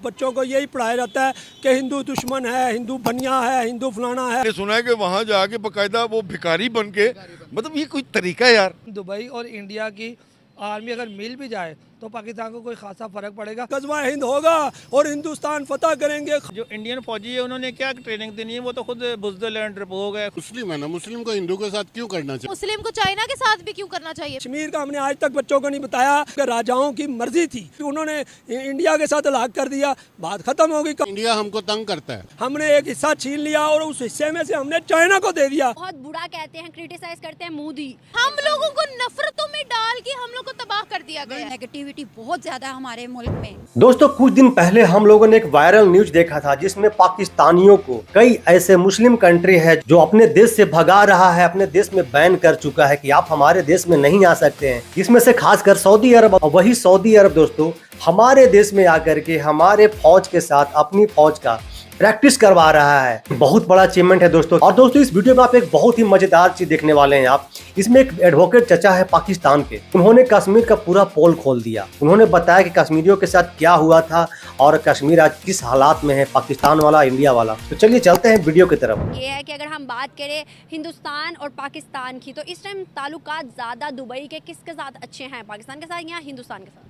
बच्चों को यही पढ़ाया जाता है कि हिंदू दुश्मन है, हिंदू बनिया है, हिंदू फलाना है। मैंने सुना है कि वहाँ जाके बकायदा वो भिखारी बन के, मतलब ये कोई तरीका है यार। दुबई और इंडिया की आर्मी अगर मिल भी जाए तो पाकिस्तान को कोई खासा फर्क पड़ेगा। गज़वा हिंद होगा और हिंदुस्तान फतह करेंगे। जो इंडियन फौजी है उन्होंने क्या ट्रेनिंग देनी है, वो तो खुद बुज़दिल एंड डरपोक है। मुस्लिम है ना, मुस्लिम को हिंदू के साथ क्यों करना चाहिए? मुस्लिम को चाइना के साथ भी क्यों करना चाहिए? कश्मीर का हमने आज तक बच्चों को नहीं बताया कि राजाओं की मर्जी थी, उन्होंने इंडिया के साथ अलग कर दिया, बात खत्म हो गई। इंडिया हमको तंग करता है। हमने एक हिस्सा छीन लिया और उस हिस्से में से हमने चाइना को दे दिया। बहुत बुरा कहते हैं, क्रिटिसाइज करते हैं मोदी। हम लोगों को नफरतों में डाल के हम लोग को तबाह कर दिया गया। नेगेटिविटी बहुत ज्यादा है हमारे मुल्क में। दोस्तों, कुछ दिन पहले हम लोगों ने एक वायरल न्यूज देखा था जिसमें पाकिस्तानियों को कई ऐसे मुस्लिम कंट्री है जो अपने देश से भगा रहा है, अपने देश में बैन कर चुका है कि आप हमारे देश में नहीं आ सकते हैं। इसमें से खासकर सऊदी अरब। वही सऊदी अरब दोस्तों हमारे देश में आकर के हमारे फौज के साथ अपनी फौज का प्रैक्टिस करवा रहा है। बहुत बड़ा अचीवमेंट है दोस्तों। और दोस्तों इस वीडियो में आप एक बहुत ही मजेदार चीज देखने वाले हैं। आप इसमें एक एडवोकेट चचा है पाकिस्तान के, उन्होंने कश्मीर का पूरा पोल खोल दिया। उन्होंने बताया कि कश्मीरियों के साथ क्या हुआ था और कश्मीर आज किस हालात में है, पाकिस्तान वाला, इंडिया वाला। तो चलिए चलते हैं वीडियो की तरफ। ये है कि अगर हम बात करें हिंदुस्तान और पाकिस्तान की, तो इस टाइम ताल्लुकात ज्यादा दुबई के किसके साथ अच्छे हैं, पाकिस्तान के साथ या हिंदुस्तान के साथ?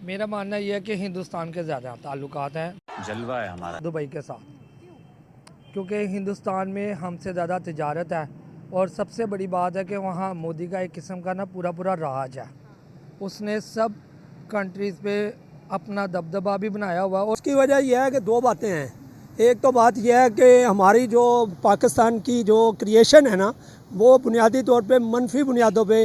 मेरा मानना यह है कि हिंदुस्तान के ज़्यादा ताल्लुकात हैं, जलवा है हमारा दुबई के साथ, क्योंकि हिंदुस्तान में हमसे ज़्यादा तिजारत है और सबसे बड़ी बात है कि वहाँ मोदी का एक किस्म का ना पूरा राज है। उसने सब कंट्रीज़ पे अपना दबदबा भी बनाया हुआ है। और उसकी वजह यह है कि दो बातें हैं। एक तो बात यह है कि हमारी जो पाकिस्तान की जो क्रिएशन है ना, वो बुनियादी तौर पे मनफी बुनियादों पे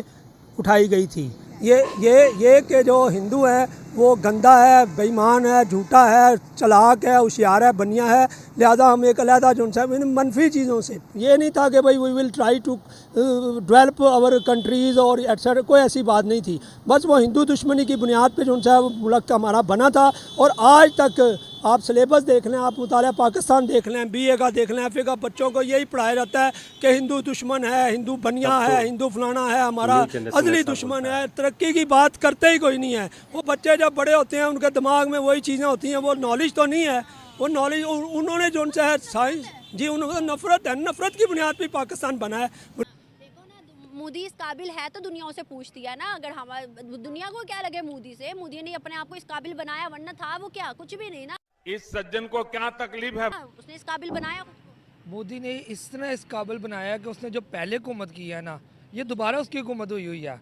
उठाई गई थी। ये कि जो हिंदू है वो गंदा है, बेईमान है, झूठा है, चालाक है, होशियार है, बनिया है, लिहाजा हम एक अलहदा जो इन मनफी चीज़ों से, ये नहीं था कि भाई we will try to develop our countries और एटसेट्रा, कोई ऐसी बात नहीं थी। बस वो हिंदू दुश्मनी की बुनियाद पे जो है मुल्क हमारा बना था। और आज तक आप सिलेबस देख लें, आप मुताला पाकिस्तान देख लें, BA का देख लें, FA का, बच्चों को यही पढ़ाया जाता है कि हिंदू दुश्मन है, हिंदू बनिया है, हिंदू फलाना है, हमारा अजली दुश्मन है। तरक्की की बात करते ही कोई नहीं है। वो बच्चे जब बड़े होते हैं उनके दिमाग में वही चीज़ें होती हैं, वो नॉलेज तो नहीं है। वो नॉलेज उन्होंने जो उनसे है साइंस जी, उन्होंने नफरत है, नफरत की बुनियाद पर पाकिस्तान बना है। मोदी इस काबिल है तो दुनिया उसे पूछती है ना। अगर हमारे दुनिया को क्या लगे मोदी से, मोदी ने अपने आप को इस काबिल बनाया, वरना था वो क्या, कुछ भी नहीं ना। इस सज्जन को क्या तकलीफ है? उसने इस काबिल बनाया। मोदी ने इस तरह इस काबिल बनाया कि उसने जो पहले हुकूमत की है ना, ये दोबारा उसकी हुकूमत हुई है।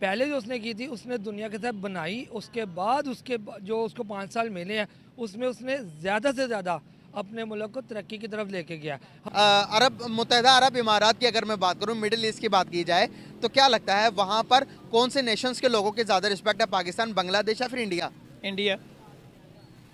पहले जो उसने की थी उसने दुनिया के साथ बनाई, उसके बाद उसके जो उसको 5 साल मिले हैं उसमें उसने ज़्यादा से ज़्यादा अपने मुल्क को तरक्की की तरफ लेके गया। अरब मुत्तहिदा अरब इमारात की अगर मैं बात करूं, मिडिल ईस्ट की बात की जाए, तो क्या लगता है वहां पर कौन से नेशंस के लोगों की ज़्यादा रिस्पेक्ट है, पाकिस्तान, बांग्लादेश या फिर इंडिया? इंडिया।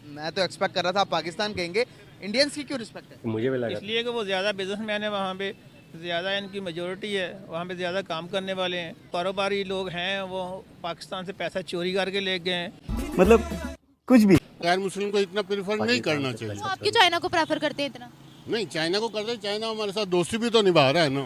मैं तो एक्सपेक्ट कर रहा था पाकिस्तान कहेंगे। इंडियंस की क्यों रिस्पेक्ट है? मुझे भी लगा इसलिए कि वो ज़्यादा बिजनेसमैन है, वहाँ पे ज़्यादा इनकी मेजोरिटी है, वहाँ पे ज़्यादा काम करने वाले हैं, कारोबारी लोग हैं, वो पाकिस्तान से पैसा चोरी करके ले गए हैं। मतलब कुछ भी गैर मुस्लिम को इतना प्रेफर नहीं करना चाहिए। आप क्यों चाइना को प्रेफर करते हैं इतना? नहीं, चाइना को करते, चाइना हमारे साथ दोस्ती भी तो निभा रहा है ना।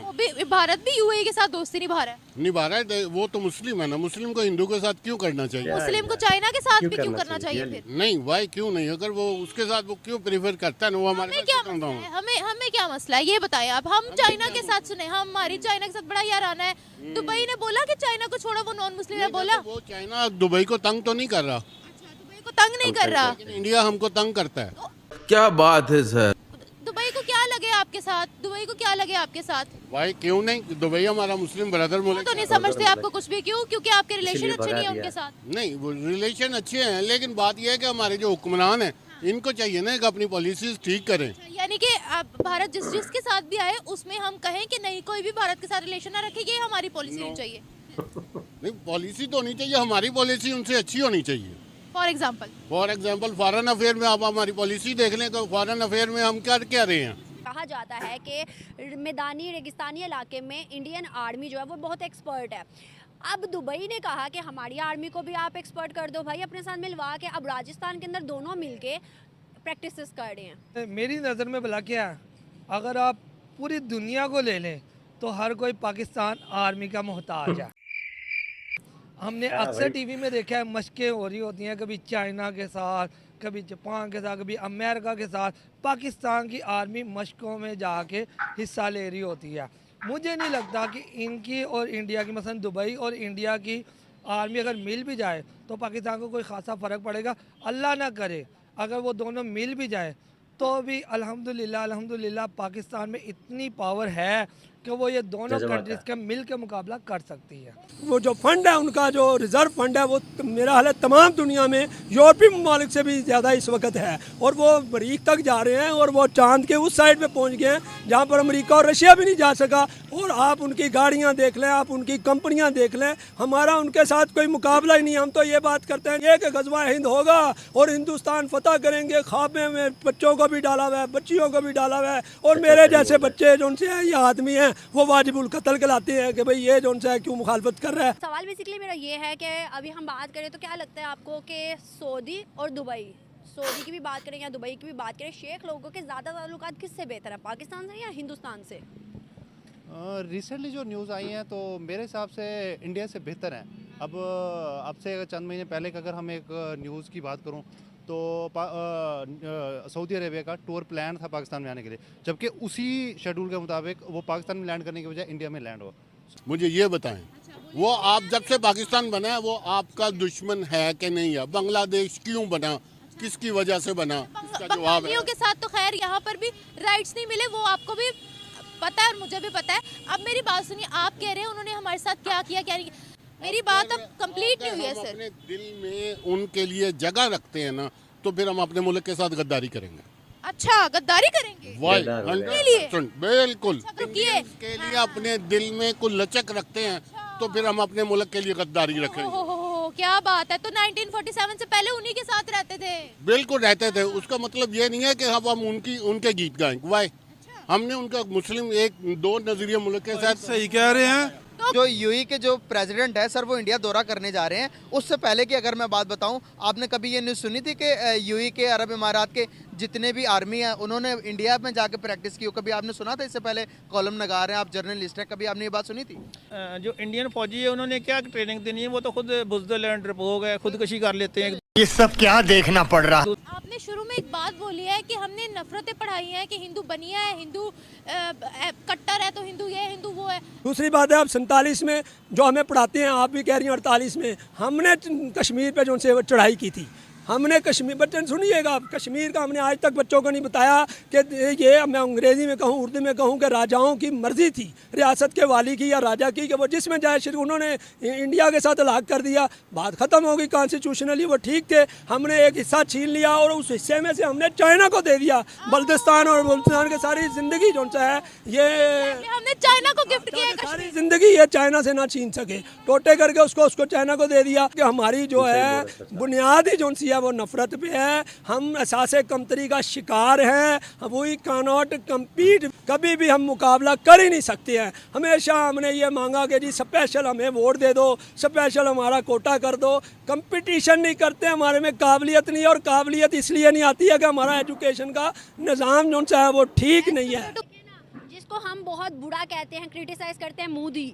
भारत भी UAE के साथ दोस्ती निभा रहा है। निभा रहा है, वो तो मुस्लिम है ना, मुस्लिम को हिंदू के साथ क्यों करना चाहिए? मुस्लिम को चाइना के साथ भी क्यों करना चाहिए फिर? नहीं, वाई क्यों नहीं? अगर वो उसके साथ वो क्यों प्रेफर करता है ना, वो हमारे हमें साथ क्या क्यों मसला करता है? हमें क्या मसला है, ये बताएं आप। हम चाइना के साथ सुने, हमारी चाइना के साथ बड़ा याराना है। दुबई ने बोला कि चाइना को छोड़ो, वो नॉन मुस्लिम है, बोला। वो चाइना दुबई को तंग तो नहीं कर रहा। दुबई को तंग नहीं कर रहा, लेकिन इंडिया हमको तंग करता है। क्या बात है सर? दुबई को क्या लगे आपके साथ? दुबई को क्या लगे आपके साथ? भाई क्यों नहीं? दुबई हमारा मुस्लिम ब्रदर मुल्क तो नहीं समझते आपको कुछ भी, क्यों? क्योंकि आपके रिलेशन अच्छे नहीं है उनके साथ। नहीं, वो रिलेशन अच्छे हैं, लेकिन बात यह है कि हमारे जो हुक्मरान हैं इनको चाहिए ना कि अपनी पॉलिसीज ठीक करें। यानी कि आप भारत जिसके साथ भी आए उसमें हम कहें कि नहीं, कोई भी भारत के साथ रिलेशन ना रखे, ये हमारी पॉलिसी नहीं चाहिए। नहीं, पॉलिसी तो होनी चाहिए, हमारी पॉलिसी उनसे अच्छी होनी चाहिए। फॉर एग्जाम्पल फॉरेन अफेयर में आप हमारी पॉलिसी देख लें तो फॉरेन अफेयर में हम क्या क्या रहे हैं। कहा जाता है कि मैदानी रेगिस्तानी इलाके में इंडियन आर्मी जो है वो बहुत एक्सपर्ट है। अब दुबई ने कहा कि हमारी आर्मी को भी आप एक्सपर्ट कर दो भाई, अपने साथ मिलवा के। अब राजस्थान के अंदर दोनों मिलके प्रैक्टिस कर रहे हैं। मेरी नज़र में भला क्या है, अगर आप पूरी दुनिया को ले लें तो हर कोई पाकिस्तान आर्मी का मोहताज है। हमने अक्सर टीवी में देखा है, मशकें हो रही होती हैं, कभी चाइना के साथ, कभी जापान के साथ, कभी अमेरिका के साथ पाकिस्तान की आर्मी मशकों में जाके हिस्सा ले रही होती है। मुझे नहीं लगता कि इनकी और इंडिया की, मसलन दुबई और इंडिया की आर्मी अगर मिल भी जाए तो पाकिस्तान को कोई ख़ासा फ़र्क पड़ेगा। अल्लाह ना करे अगर वो दोनों मिल भी जाए तो भी अल्हम्दुलिल्लाह पाकिस्तान में इतनी पावर है कि वो ये दोनों कंट्रीज़ के मिल के मुकाबला कर सकती है। वो जो फंड है उनका, जो रिज़र्व फंड है, वो मेरा हाल है तमाम दुनिया में यूरोपीय ममालिक से भी ज़्यादा इस वक्त है, और वो मरीख तक जा रहे हैं और वो चांद के उस साइड पे पहुंच गए हैं जहां पर अमेरिका और रशिया भी नहीं जा सका। और आप उनकी गाड़ियां देख लें, आप उनकी कंपनियां देख लें, हमारा उनके साथ कोई मुकाबला ही नहीं। हम तो ये बात करते हैं ये कि गज़वा हिंद होगा और हिंदुस्तान फतह करेंगे। ख्वाबे में बच्चों को भी डाला हुआ है, बच्चियों को भी डाला हुआ है, और मेरे जैसे बच्चे जो उनसे ये आदमी हैं वो वाजिबुल कत्ल कहलाते हैं कि भाई ये जो उनसे क्यों मुखालफत कर रहा है। सवाल बेसिकली मेरा ये है कि अभी हम बात करें तो क्या लगता है आपको कि सऊदी और दुबई, सऊदी की भी बात करें या दुबई की भी बात करें, शेख लोगों के ज़्यादा ताल्लुकात किससे बेहतर है, पाकिस्तान से या हिंदुस्तान से? रिसेंटली जो न्यूज़ आई हैं तो मेरे हिसाब से इंडिया से बेहतर हैं। अब से चंद महीने पहले का अगर हम एक न्यूज़ की बात करूं तो सऊदी अरेबिया का टूर प्लान था पाकिस्तान में आने के लिए, जबकि उसी शेड्यूल के मुताबिक वो पाकिस्तान में लैंड करने के बजाय इंडिया में लैंड हुआ। मुझे ये बताएं, वो आप जब से पाकिस्तान बना है वो आपका दुश्मन है कि नहीं है? बांग्लादेश क्यों बना, किसकी वजह से बना, इसका जवाब है। के साथ तो खैर यहाँ पर भी राइट्स नहीं मिले, वो आपको भी पता है और मुझे भी पता है। अब मेरी बात सुनिए, आप कह रहे हैं उन्होंने हमारे साथ क्या किया क्या नहीं किया, मेरी बात अब कंप्लीट नहीं हुई है सर। अपने दिल में उनके लिए जगह रखते हैं ना, तो फिर हम अपने मुल्क के साथ गद्दारी करेंगे। अच्छा, गद्दारी करेंगे बिल्कुल। रुकिए, के लिए अपने दिल में कुछ लचक रखते हैं तो फिर हम अपने मुल्क के लिए गद्दारी रखेंगे। क्या बात है, तो 1947 से पहले उन्हीं के साथ रहते थे? बिल्कुल रहते थे। उसका मतलब ये नहीं है कि हम उनके गीत गाएं। वाई हमने उनका मुस्लिम एक दो नजरिया मुल्क के साथ। सही कह रहे हैं। जो यूएई के जो प्रेसिडेंट है सर वो इंडिया दौरा करने जा रहे हैं। उससे पहले की अगर मैं बात बताऊं, आपने कभी ये न्यूज़ सुनी थी कि यूएई के, अरब इमारात के जितने भी आर्मी हैं उन्होंने इंडिया में जाके प्रैक्टिस की हो? कभी आपने सुना था? इससे पहले कॉलम नगार हैं आप, जर्नलिस्ट हैं, कभी आपने ये बात सुनी थी? जो इंडियन फौजी है उन्होंने क्या ट्रेनिंग देनी है, वो तो खुद बुज़दिल एंड डरपोक है, खुदकशी कर लेते हैं। ये सब क्या देखना पड़ रहा। आपने शुरू में एक बात बोली है कि हमने नफरतें पढ़ाई हैं कि हिंदू बनिया है, हिंदू कट्टर है, तो हिंदू ये हिंदू वो है। दूसरी बात है, अब 47 में जो हमें पढ़ाते हैं, आप भी कह रही हैं 48 में, हमने कश्मीर पे जो उनसे चढ़ाई की थी, हमने कश्मीर, बच्चन सुनिएगा, कश्मीर का हमने आज तक बच्चों को नहीं बताया कि ये, मैं अंग्रेज़ी में कहूँ, उर्दू में कहूँ, कि राजाओं की मर्ज़ी थी, रियासत के वाली की या राजा की, कि वो जिसमें जाए उन्होंने इंडिया के साथ अलग कर दिया, बात ख़त्म हो गई। कॉन्स्टिट्यूशनली वो ठीक थे, हमने एक हिस्सा छीन लिया और उस हिस्से में से हमने चाइना को दे दिया। बल्तिस्तान और बल्तिस्तान की सारी ज़िंदगी जो है ये हमने चाइना को गिफ्ट किया, सारी ज़िंदगी ये चाइना से ना छीन सके, टोटे करके उसको चाइना को दे दिया। कि हमारी जो है बुनियादी जो है वो नफरत पे है, हम एहसास कमतरी का शिकार हैं। वी कैनॉट कम्पीट, कभी भी हम मुकाबला कर ही नहीं सकते हैं। हमेशा हमने ये मांगा कि जी स्पेशल हमें वोट दे दो, स्पेशल हमारा कोटा कर दो। कंपटीशन नहीं करते, हमारे में काबिलियत नहीं है, और काबिलियत इसलिए नहीं आती है कि हमारा एजुकेशन का निज़ाम जो है वो ठीक नहीं है। जिसको हम बहुत बुरा कहते हैं, क्रिटिसाइज करते हैं, मोदी।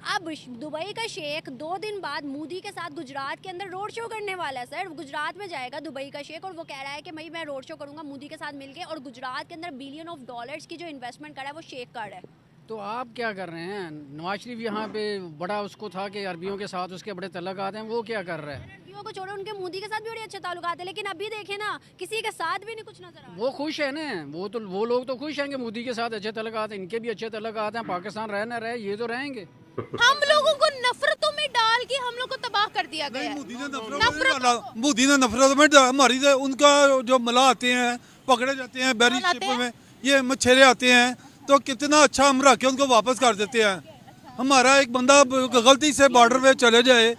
अब दुबई का शेख 2 दिन बाद मोदी के साथ गुजरात के अंदर रोड शो करने वाला है सर। गुजरात में जाएगा दुबई का शेख और वो कह रहा है कि भाई मैं रोड शो करूंगा मोदी के साथ मिलके, और गुजरात के अंदर बिलियन ऑफ डॉलर्स की जो इन्वेस्टमेंट करा है वो शेख कर है। तो आप क्या कर रहे हैं? नवाज शरीफ यहाँ पे बड़ा उसको था कि अरबियों के साथ उसके बड़े तल्लुकात हैं, वो क्या कर रहे हैं? अरबियों को छोड़ो, उनके मोदी के साथ भी बड़े अच्छे ताल्लुकात है, लेकिन अभी देखे ना किसी के साथ भी नहीं कुछ नजर आ रहा। वो खुश है ना, वो लोग तो खुश हैं कि मोदी के साथ अच्छे तल्लुकात हैं, इनके भी अच्छे तल्लुकात हैं। पाकिस्तान रहे ना रहे, ये तो रहेंगे। हम लोगों को नफरतों में डाल के हम लोग को तबाह कर दिया गया है। मोदी ने नफरत में हमारी उनका जो मला आते हैं, पकड़े जाते हैं बैरी शिप में, ये मछेरे आते हैं, तो कितना अच्छा हम रख के उनको वापस कर देते हैं। हमारा एक बंदा गलती से बॉर्डर पे चले जाए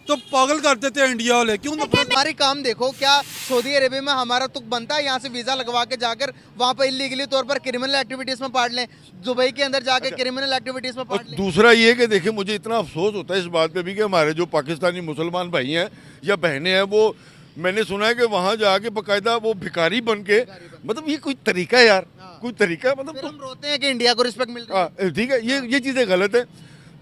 तो पागल कर देते हैं इंडिया वाले। क्यों हमारी काम देखो, क्या सऊदी अरेबिया में हमारा तुक बनता है यहाँ से वीजा लगवा के जाकर वहाँ पर इलीगली तौर पर क्रिमिनल एक्टिविटीज में पार्ट लें, दुबई के अंदर जाके क्रिमिनल एक्टिविटीज में पार्ट लें। दूसरा ये कि देखिए, मुझे इतना अफसोस होता है इस बात पे भी कि हमारे जो पाकिस्तानी मुसलमान भाई हैं या बहनें हैं, वो मैंने सुना है कि वहाँ जाके बाकायदा वो भिखारी बन के, मतलब ये कोई तरीका है यार, कोई तरीका है? मतलब हम रोते हैं कि इंडिया को रिस्पेक्ट मिल रही है। ठीक है, ये चीज़ें गलत है।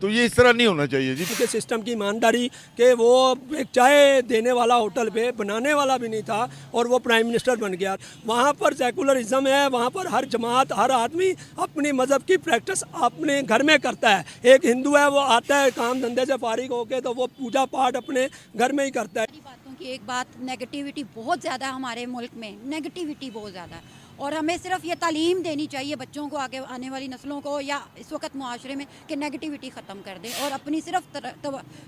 तो ये इस तरह नहीं होना चाहिए जी। के सिस्टम की ईमानदारी कि वो एक चाय देने वाला होटल पे बनाने वाला भी नहीं था और वो प्राइम मिनिस्टर बन गया। वहाँ पर सेकुलरिज्म है, वहाँ पर हर जमात हर आदमी अपनी मज़हब की प्रैक्टिस अपने घर में करता है। एक हिंदू है वो आता है काम धंधे से फारिग होके तो वो पूजा पाठ अपने घर में ही करता है। बातों की एक बात, नेगेटिविटी बहुत ज़्यादा है हमारे मुल्क में, नेगेटिविटी बहुत ज़्यादा है और हमें सिर्फ ये तालीम देनी चाहिए बच्चों को, आगे आने वाली नस्लों को या इस वक्त मुआशरे में, कि नेगेटिविटी ख़त्म कर दें और अपनी सिर्फ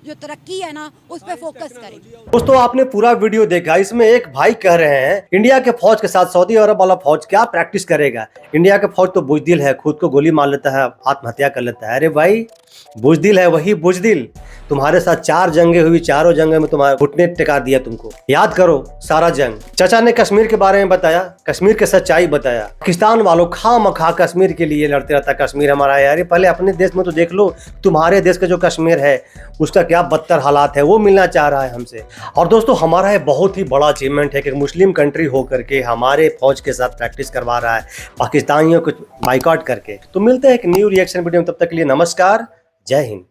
जो तरक्की है ना उस पर फोकस करें। दोस्तों आपने पूरा वीडियो देखा, इसमें एक भाई कह रहे हैं इंडिया के फौज के साथ सऊदी अरब वाला फौज क्या प्रैक्टिस करेगा। इंडिया के फौज तो बुजदिल है, खुद को गोली मार लेता है, आत्महत्या कर लेता है। अरे भाई बुजदिल है वही बुजदिल, तुम्हारे साथ 4 जंगें हुई, चारों जंगों में तुम्हारे घुटने टिका दिया तुमको। याद करो सारा जंग। चाचा ने कश्मीर के बारे में बताया, कश्मीर के सच्चाई बताया। पाकिस्तान वालों खामखा कश्मीर के लिए लड़ते रहता, कश्मीर हमारा है। अरे पहले अपने देश में तो देख लो, तुम्हारे देश का जो कश्मीर है उसका क्या बदतर हालात है, वो मिलना चाह रहा है हमसे। और दोस्तों हमारा ये बहुत ही बड़ा अचीवमेंट है कि मुस्लिम कंट्री होकर के हमारे फौज के साथ प्रैक्टिस करवा रहा है पाकिस्तानियों को बाइकआउट करके। तो मिलते हैं एक न्यू रिएक्शन वीडियो में, तब तक के लिए नमस्कार, जय हिंद।